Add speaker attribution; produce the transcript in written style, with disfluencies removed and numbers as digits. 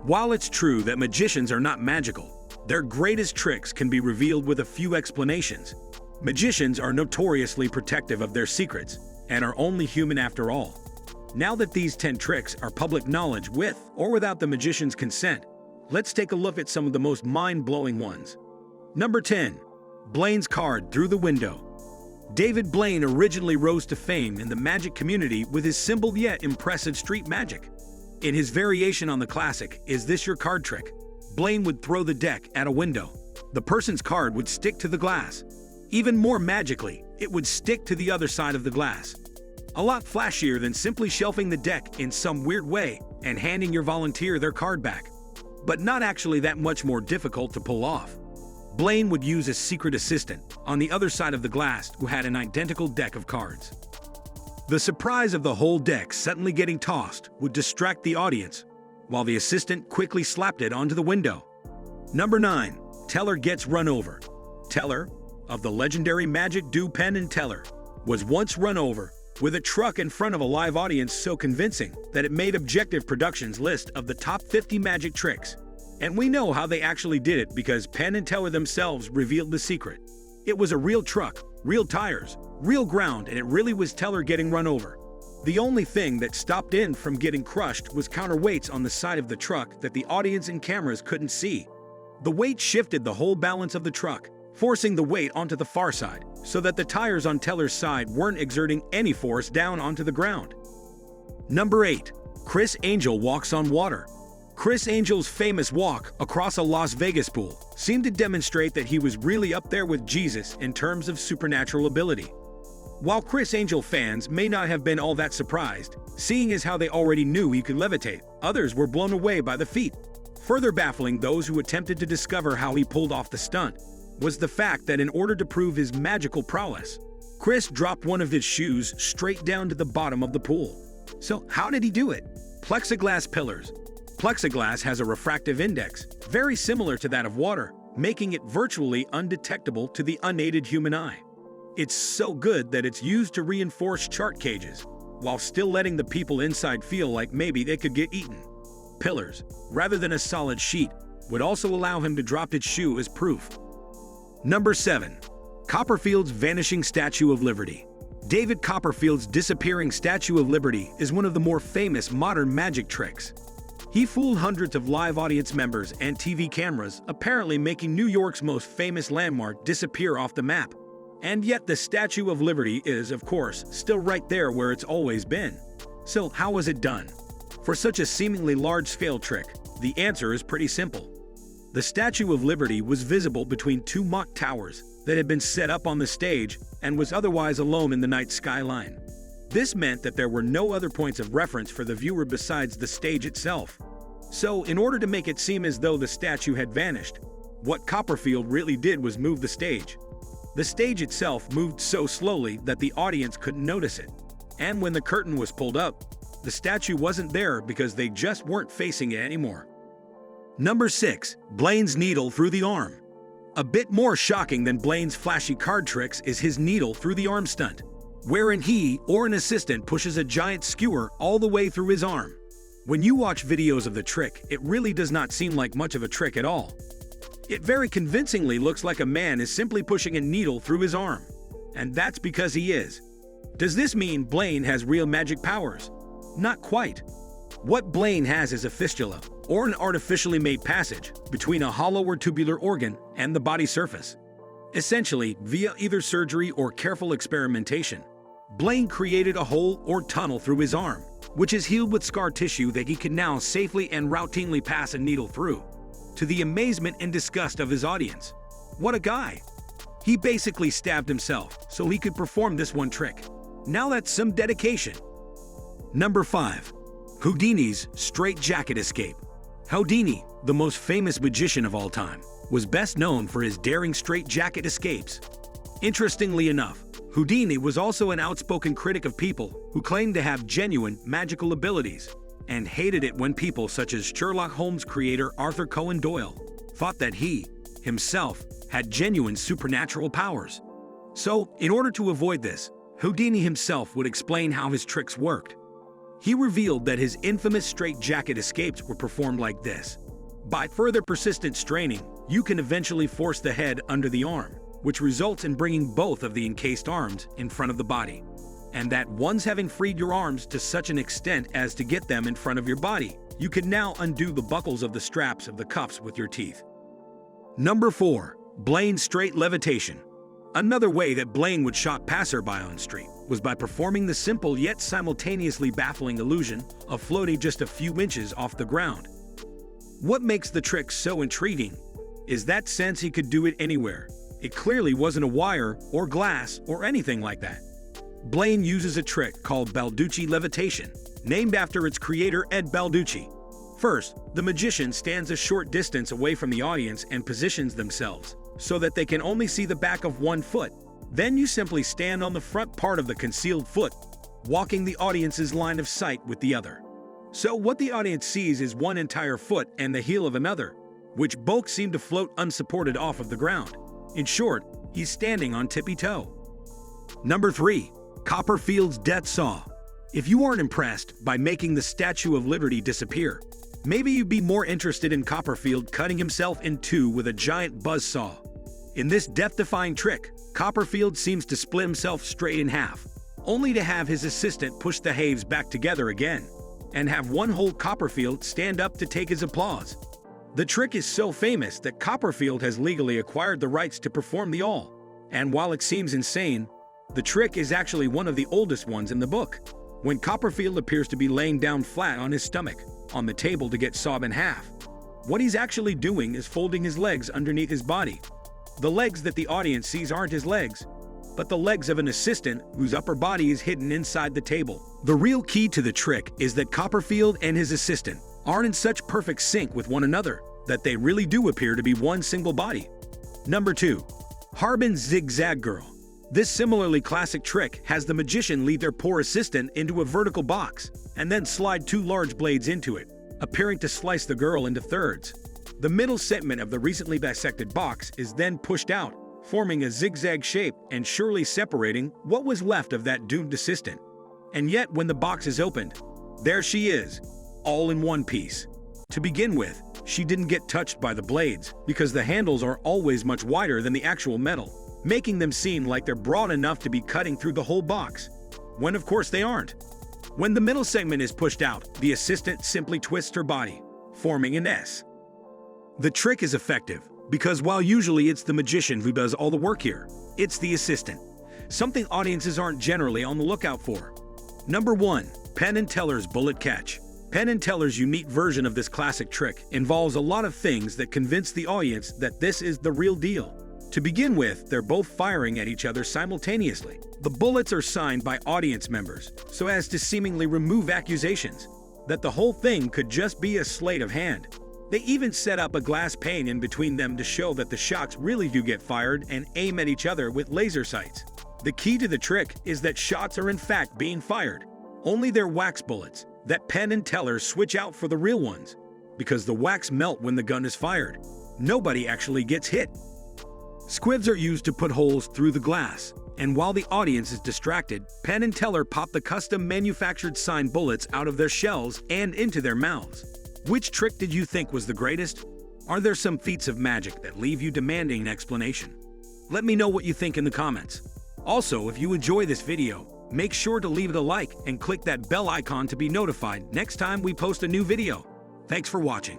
Speaker 1: While it's true that magicians are not magical, their greatest tricks can be revealed with a few explanations. Magicians are notoriously protective of their secrets and are only human after all. Now that these 10 tricks are public knowledge with or without the magician's consent, let's take a look at some of the most mind-blowing ones. Number 10. Blain's card through the window. David Blain originally rose to fame in the magic community with his simple yet impressive street magic. In his variation on the classic "Is this your card" trick, Blain would throw the deck at a window. The person's card would stick to the glass. Even more magically, it would stick to the other side of the glass. A lot flashier than simply shelving the deck in some weird way and handing your volunteer their card back. But not actually that much more difficult to pull off. Blain would use a secret assistant on the other side of the glass who had an identical deck of cards. The surprise of the whole deck suddenly getting tossed would distract the audience, while the assistant quickly slapped it onto the window. Number 9. Teller gets run over. Teller, of the legendary magic duo Penn and Teller, was once run over with a truck in front of a live audience so convincing that it made Objective Productions' list of the top 50 magic tricks. And we know how they actually did it because Penn and Teller themselves revealed the secret. It was a real truck, real tires, real ground, and it really was Teller getting run over. The only thing that stopped in from getting crushed was counterweights on the side of the truck that the audience and cameras couldn't see. The weight shifted the whole balance of the truck, forcing the weight onto the far side, so that the tires on Teller's side weren't exerting any force down onto the ground. Number 8. Criss Angel walks on water. Criss Angel's famous walk across a Las Vegas pool seemed to demonstrate that he was really up there with Jesus in terms of supernatural ability. While Criss Angel fans may not have been all that surprised, seeing as how they already knew he could levitate, others were blown away by the feat. Further baffling those who attempted to discover how he pulled off the stunt was the fact that in order to prove his magical prowess, Criss dropped one of his shoes straight down to the bottom of the pool. So how did he do it? Plexiglass pillars. Plexiglass has a refractive index, very similar to that of water, making it virtually undetectable to the unaided human eye. It's so good that it's used to reinforce chart cages, while still letting the people inside feel like maybe they could get eaten. Pillars, rather than a solid sheet, would also allow him to drop his shoe as proof. Number 7. Copperfield's Vanishing Statue of Liberty. David Copperfield's disappearing Statue of Liberty is one of the more famous modern magic tricks. He fooled hundreds of live audience members and TV cameras, apparently making New York's most famous landmark disappear off the map. And yet the Statue of Liberty is, of course, still right there where it's always been. So how was it done? For such a seemingly large-scale trick, the answer is pretty simple. The Statue of Liberty was visible between two mock towers that had been set up on the stage and was otherwise alone in the night skyline. This meant that there were no other points of reference for the viewer besides the stage itself. So, in order to make it seem as though the statue had vanished, what Copperfield really did was move the stage. The stage itself moved so slowly that the audience couldn't notice it. And when the curtain was pulled up, the statue wasn't there because they just weren't facing it anymore. Number 6. Blain's needle through the arm. A bit more shocking than Blain's flashy card tricks is his needle through the arm stunt, wherein he or an assistant pushes a giant skewer all the way through his arm. When you watch videos of the trick, it really does not seem like much of a trick at all. It very convincingly looks like a man is simply pushing a needle through his arm. And that's because he is. Does this mean Blain has real magic powers? Not quite. What Blain has is a fistula, or an artificially made passage, between a hollow or tubular organ and the body surface. Essentially, via either surgery or careful experimentation, Blain created a hole or tunnel through his arm, which is healed with scar tissue that he can now safely and routinely pass a needle through, to the amazement and disgust of his audience. What a guy! He basically stabbed himself so he could perform this one trick. Now that's some dedication. Number 5. Houdini's straitjacket escape. Houdini, the most famous magician of all time, was best known for his daring straitjacket escapes. Interestingly enough, Houdini was also an outspoken critic of people who claimed to have genuine magical abilities, and hated it when people such as Sherlock Holmes creator Arthur Conan Doyle thought that he, himself, had genuine supernatural powers. So, in order to avoid this, Houdini himself would explain how his tricks worked. He revealed that his infamous straitjacket escapes were performed like this. By further persistent straining, you can eventually force the head under the arm, which results in bringing both of the encased arms in front of the body. And that once having freed your arms to such an extent as to get them in front of your body, you can now undo the buckles of the straps of the cuffs with your teeth. Number 4. Blain straight levitation. Another way that Blain would shock passerby on street was by performing the simple yet simultaneously baffling illusion of floating just a few inches off the ground. What makes the trick so intriguing is that since he could do it anywhere, it clearly wasn't a wire or glass or anything like that. Blain uses a trick called Balducci levitation, named after its creator Ed Balducci. First, the magician stands a short distance away from the audience and positions themselves so that they can only see the back of one foot. Then you simply stand on the front part of the concealed foot, walking the audience's line of sight with the other. So what the audience sees is one entire foot and the heel of another, which both seem to float unsupported off of the ground. In short, he's standing on tippy-toe. Number 3. Copperfield's death saw. If you aren't impressed by making the Statue of Liberty disappear, maybe you'd be more interested in Copperfield cutting himself in two with a giant buzzsaw. In this death-defying trick, Copperfield seems to split himself straight in half, only to have his assistant push the halves back together again, and have one whole Copperfield stand up to take his applause. The trick is so famous that Copperfield has legally acquired the rights to perform the all, and while it seems insane, the trick is actually one of the oldest ones in the book, when Copperfield appears to be laying down flat on his stomach on the table to get sawed in half. What he's actually doing is folding his legs underneath his body. The legs that the audience sees aren't his legs, but the legs of an assistant whose upper body is hidden inside the table. The real key to the trick is that Copperfield and his assistant aren't in such perfect sync with one another that they really do appear to be one single body. Number 2. Harbin's zigzag girl. This similarly classic trick has the magician lead their poor assistant into a vertical box and then slide 2 large blades into it, appearing to slice the girl into thirds. The middle segment of the recently dissected box is then pushed out, forming a zigzag shape and surely separating what was left of that doomed assistant. And yet, when the box is opened, there she is, all in one piece. To begin with, she didn't get touched by the blades because the handles are always much wider than the actual metal, making them seem like they're broad enough to be cutting through the whole box, when of course they aren't. When the middle segment is pushed out, the assistant simply twists her body, forming an S. The trick is effective because while usually it's the magician who does all the work here, it's the assistant, something audiences aren't generally on the lookout for. Number 1. Penn and Teller's bullet catch. Penn and Teller's unique version of this classic trick involves a lot of things that convince the audience that this is the real deal. To begin with, they're both firing at each other simultaneously. The bullets are signed by audience members so as to seemingly remove accusations that the whole thing could just be a sleight of hand. They even set up a glass pane in between them to show that the shots really do get fired and aim at each other with laser sights. The key to the trick is that shots are in fact being fired. Only they're wax bullets that Penn and Teller switch out for the real ones, because the wax melt when the gun is fired. Nobody actually gets hit. Squibs are used to put holes through the glass, and while the audience is distracted, Penn and Teller pop the custom manufactured signed bullets out of their shells and into their mouths. Which trick did you think was the greatest? Are there some feats of magic that leave you demanding an explanation? Let me know what you think in the comments. Also, if you enjoy this video, make sure to leave it a like and click that bell icon to be notified next time we post a new video. Thanks for watching.